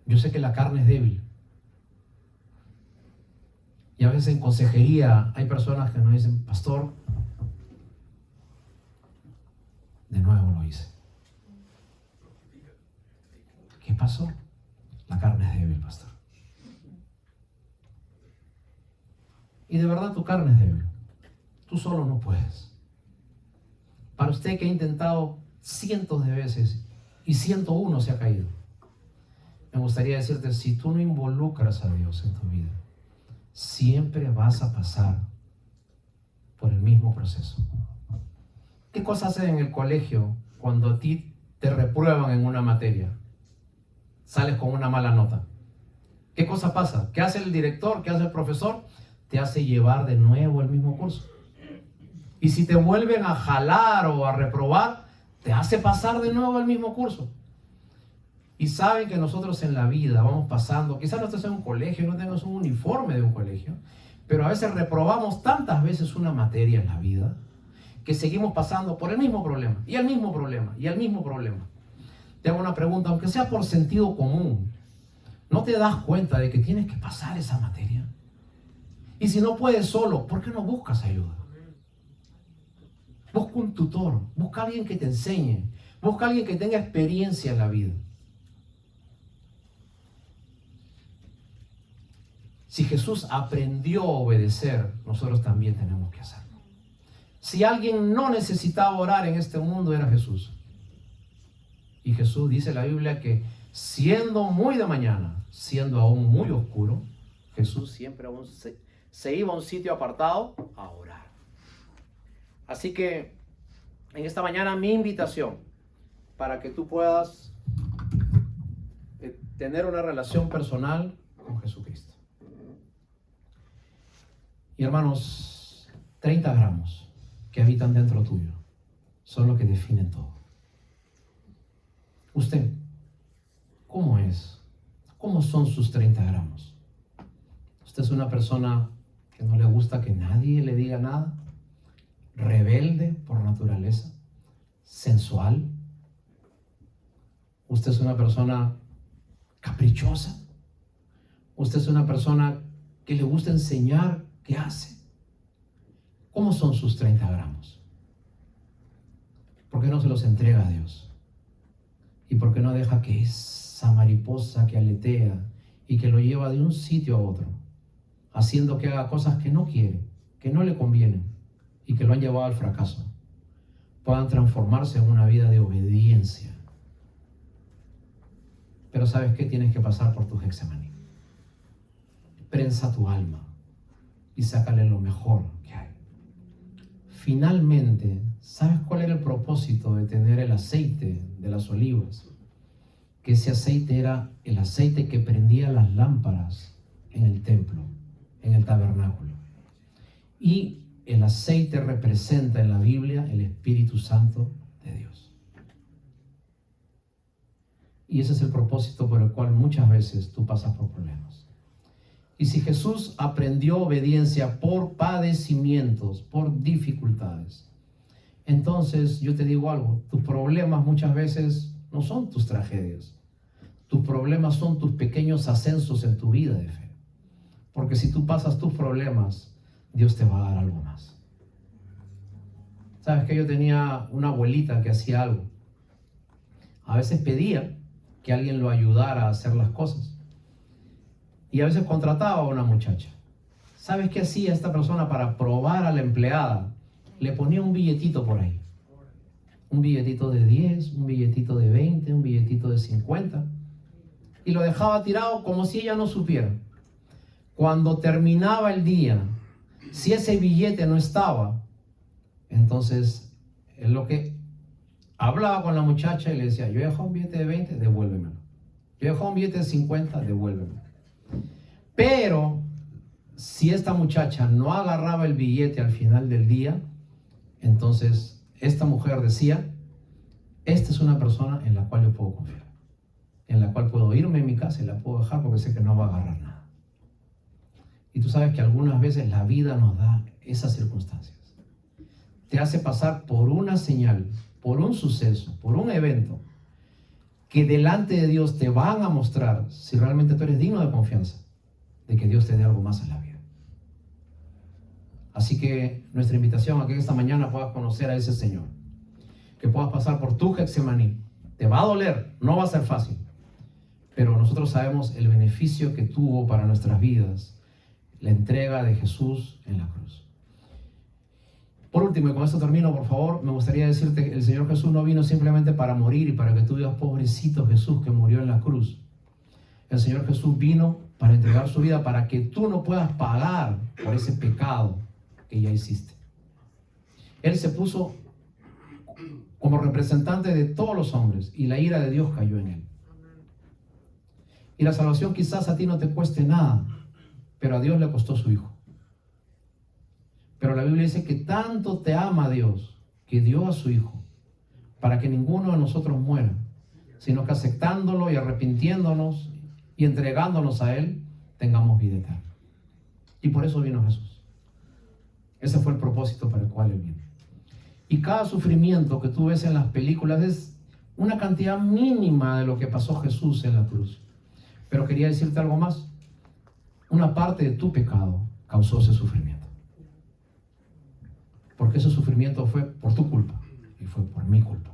Yo sé que la carne es débil. Y a veces en consejería hay personas que nos dicen, pastor, de nuevo lo hice. ¿Qué pasó? La carne es débil, pastor. Y de verdad tu carne es débil. Tú solo no puedes. Para usted que ha intentado cientos de veces y 101 se ha caído, me gustaría decirte, si tú no involucras a Dios en tu vida, siempre vas a pasar por el mismo proceso. ¿Qué cosas hacen en el colegio cuando a ti te reprueban en una materia? Sales con una mala nota. ¿Qué cosa pasa? ¿Qué hace el director? ¿Qué hace el profesor? Te hace llevar de nuevo el mismo curso. Y si te vuelven a jalar o a reprobar, te hace pasar de nuevo el mismo curso. Y saben que nosotros en la vida vamos pasando, quizás no estés en un colegio, no tengas un uniforme de un colegio, pero a veces reprobamos tantas veces una materia en la vida que seguimos pasando por el mismo problema, y el mismo problema, y el mismo problema. Te hago una pregunta, aunque sea por sentido común, ¿no te das cuenta de que tienes que pasar esa materia? Y si no puedes solo, ¿por qué no buscas ayuda? Busca un tutor, busca a alguien que te enseñe, busca a alguien que tenga experiencia en la vida. Si Jesús aprendió a obedecer, nosotros también tenemos que hacerlo. Si alguien no necesitaba orar en este mundo, era Jesús. Y Jesús dice en la Biblia que siendo muy de mañana, siendo aún muy oscuro, Jesús siempre aún se iba a un sitio apartado a orar. Así que en esta mañana mi invitación para que tú puedas tener una relación personal con Jesucristo. Y hermanos, 30 gramos que habitan dentro tuyo son los que definen todo. Usted, ¿cómo es? ¿Cómo son sus 30 gramos? ¿Usted es una persona que no le gusta que nadie le diga nada? ¿Rebelde por naturaleza? ¿Sensual? ¿Usted es una persona caprichosa? ¿Usted es una persona que le gusta enseñar qué hace? ¿Cómo son sus 30 gramos? ¿Por qué no se los entrega a Dios? ¿Y por qué no deja que esa mariposa que aletea y que lo lleva de un sitio a otro, haciendo que haga cosas que no quiere, que no le convienen y que lo han llevado al fracaso, puedan transformarse en una vida de obediencia? Pero ¿sabes qué? Tienes que pasar por tu Getsemaní. Prensa tu alma y sácale lo mejor que hay. Finalmente, ¿sabes cuál era el propósito de tener el aceite de las olivas? Que ese aceite era el aceite que prendía las lámparas en el templo, en el tabernáculo. Y el aceite representa en la Biblia el Espíritu Santo de Dios. Y ese es el propósito por el cual muchas veces tú pasas por problemas. Y si Jesús aprendió obediencia por padecimientos, por dificultades, entonces yo te digo algo, tus problemas muchas veces no son tus tragedias. Tus problemas son tus pequeños ascensos en tu vida de fe. Porque si tú pasas tus problemas, Dios te va a dar algo más. ¿Sabes que yo tenía una abuelita que hacía algo? A veces pedía que alguien lo ayudara a hacer las cosas. Y a veces contrataba a una muchacha. ¿Sabes qué hacía esta persona para probar a la empleada? Le ponía un billetito por ahí. Un billetito de 10, un billetito de 20, un billetito de 50. Y lo dejaba tirado como si ella no supiera. Cuando terminaba el día, si ese billete no estaba, entonces es lo que hablaba con la muchacha y le decía, yo he dejado un billete de 20, devuélvemelo. Yo he dejado un billete de 50, devuélvemelo. Pero si esta muchacha no agarraba el billete al final del día, entonces esta mujer decía, esta es una persona en la cual yo puedo confiar, en la cual puedo irme en mi casa y la puedo dejar porque sé que no va a agarrar nada. Y tú sabes que algunas veces la vida nos da esas circunstancias. Te hace pasar por una señal, por un suceso, por un evento, que delante de Dios te van a mostrar si realmente tú eres digno de confianza, de que Dios te dé algo más en la vida. Así que nuestra invitación a que esta mañana puedas conocer a ese Señor, que puedas pasar por tu Getsemaní. Te va a doler, no va a ser fácil, pero nosotros sabemos el beneficio que tuvo para nuestras vidas la entrega de Jesús en la cruz. Por último, y con esto termino, por favor, me gustaría decirte que el Señor Jesús no vino simplemente para morir y para que tú digas, pobrecito Jesús que murió en la cruz. El Señor Jesús vino para entregar su vida para que tú no puedas pagar por ese pecado que ya hiciste. Él se puso como representante de todos los hombres y la ira de Dios cayó en él. Y la salvación quizás a ti no te cueste nada, pero a Dios le costó su Hijo. Pero la Biblia dice que tanto te ama Dios que dio a su Hijo para que ninguno de nosotros muera, sino que aceptándolo y arrepintiéndonos y entregándonos a Él, tengamos vida eterna. Y por eso vino Jesús. Ese fue el propósito para el cual Él vino. Y cada sufrimiento que tú ves en las películas es una cantidad mínima de lo que pasó Jesús en la cruz. Pero quería decirte algo más. Una parte de tu pecado causó ese sufrimiento. Porque ese sufrimiento fue por tu culpa y fue por mi culpa.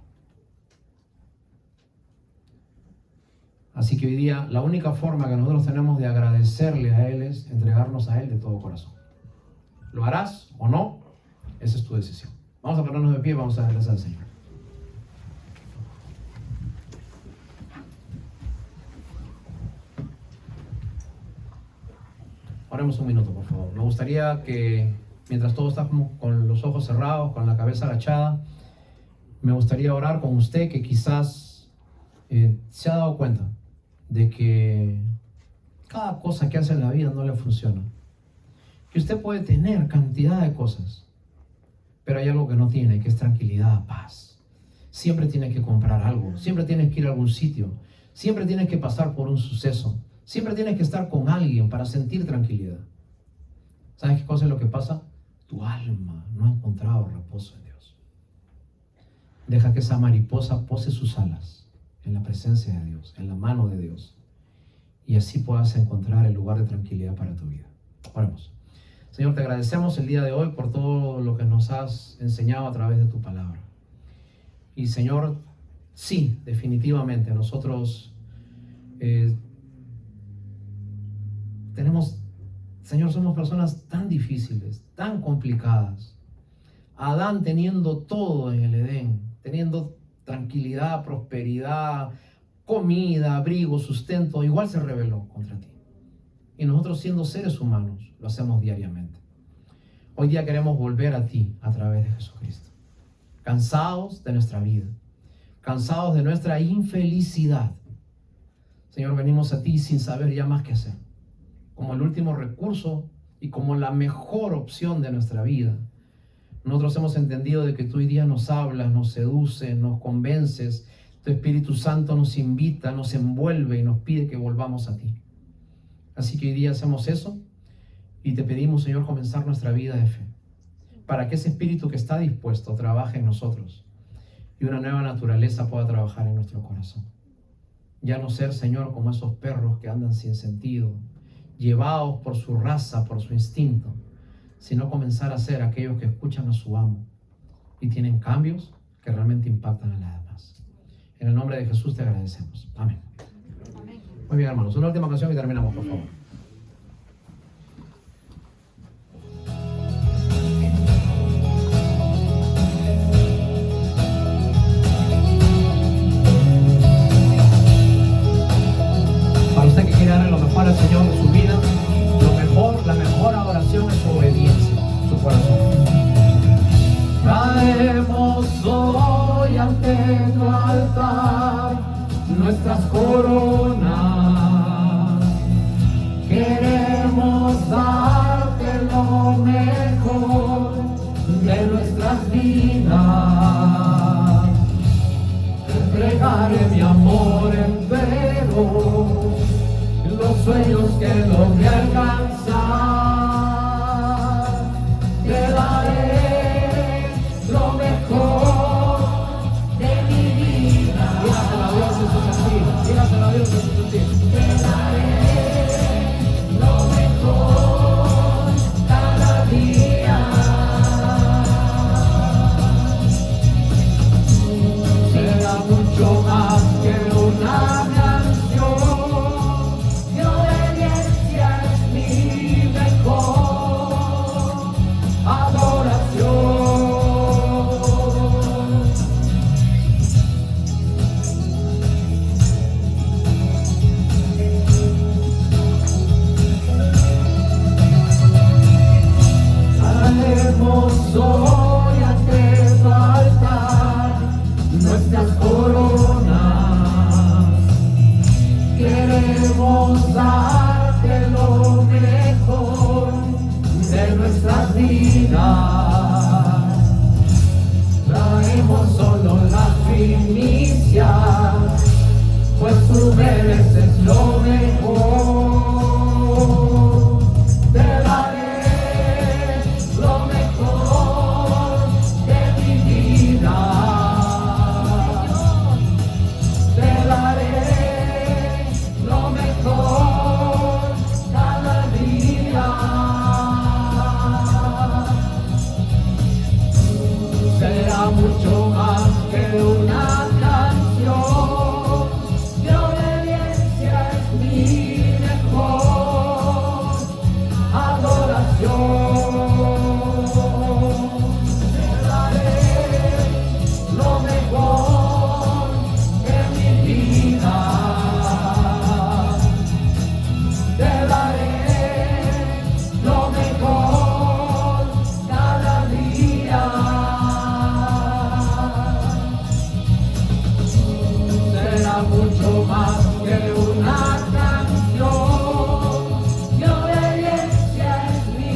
Así que hoy día la única forma que nosotros tenemos de agradecerle a Él es entregarnos a Él de todo corazón. ¿Lo harás o no? Esa es tu decisión. Vamos a ponernos de pie y vamos a agradecer al Señor. Oremos un minuto, por favor. Me gustaría que mientras todos estamos con los ojos cerrados, con la cabeza agachada, me gustaría orar con usted que quizás se ha dado cuenta de que cada cosa que hace en la vida no le funciona. Que usted puede tener cantidad de cosas, pero hay algo que no tiene, que es tranquilidad, paz. Siempre tienes que comprar algo, siempre tienes que ir a algún sitio, siempre tienes que pasar por un suceso, siempre tienes que estar con alguien para sentir tranquilidad. ¿Sabes qué cosa es lo que pasa? Tu alma no ha encontrado reposo en Dios. Deja que esa mariposa pose sus alas en la presencia de Dios, en la mano de Dios, y así puedas encontrar el lugar de tranquilidad para tu vida. Oremos. Señor, te agradecemos el día de hoy por todo lo que nos has enseñado a través de tu palabra. Y Señor, sí, definitivamente nosotros Señor, somos personas tan difíciles, tan complicadas. Adán teniendo todo en el Edén, teniendo tranquilidad, prosperidad, comida, abrigo, sustento, igual se rebeló contra ti. Y nosotros siendo seres humanos, lo hacemos diariamente. Hoy día queremos volver a ti a través de Jesucristo. Cansados de nuestra vida, cansados de nuestra infelicidad. Señor, venimos a ti sin saber ya más qué hacer. Como el último recurso y como la mejor opción de nuestra vida, Nosotros hemos entendido de que tú hoy día nos hablas, nos seduces, nos convences. Tu Espíritu Santo nos invita, nos envuelve y nos pide que volvamos a ti. Así que hoy día hacemos eso y te pedimos, Señor, comenzar nuestra vida de fe, para que ese Espíritu que está dispuesto trabaje en nosotros y una nueva naturaleza pueda trabajar en nuestro corazón. Ya no ser, Señor, como esos perros que andan sin sentido, llevados por su raza, por su instinto, sino comenzar a ser aquellos que escuchan a su amo y tienen cambios que realmente impactan a las demás. En el nombre de Jesús te agradecemos. Amén. Muy bien, hermanos. Una última canción y terminamos, por favor. Para usted que quiere darle lo mejor al Señor en su vida, la mejor adoración es su obediencia, su corazón. Traemos hoy ante tu altar nuestras coronas. Queremos darte lo mejor de nuestras vidas. Te entregaré mi amor entero, los sueños que logré alcanzar. Te daré lo mejor de mi vida. Dígaselo a Dios en su sentido. Dígaselo a Dios en su sentido. Te daré lo mejor cada día. Será mucho más que una hoy ante tu altar nuestras coronas. Queremos darte lo mejor de nuestras vidas. Traemos solo las primicias, pues tú mereces lo mejor. Te daré lo mejor de mi vida. Te daré lo mejor cada día. Será mucho más que una canción, de obediencia es mi mejor adoración. Mucho más que una canción, de obediencia es mi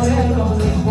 verlo conmigo.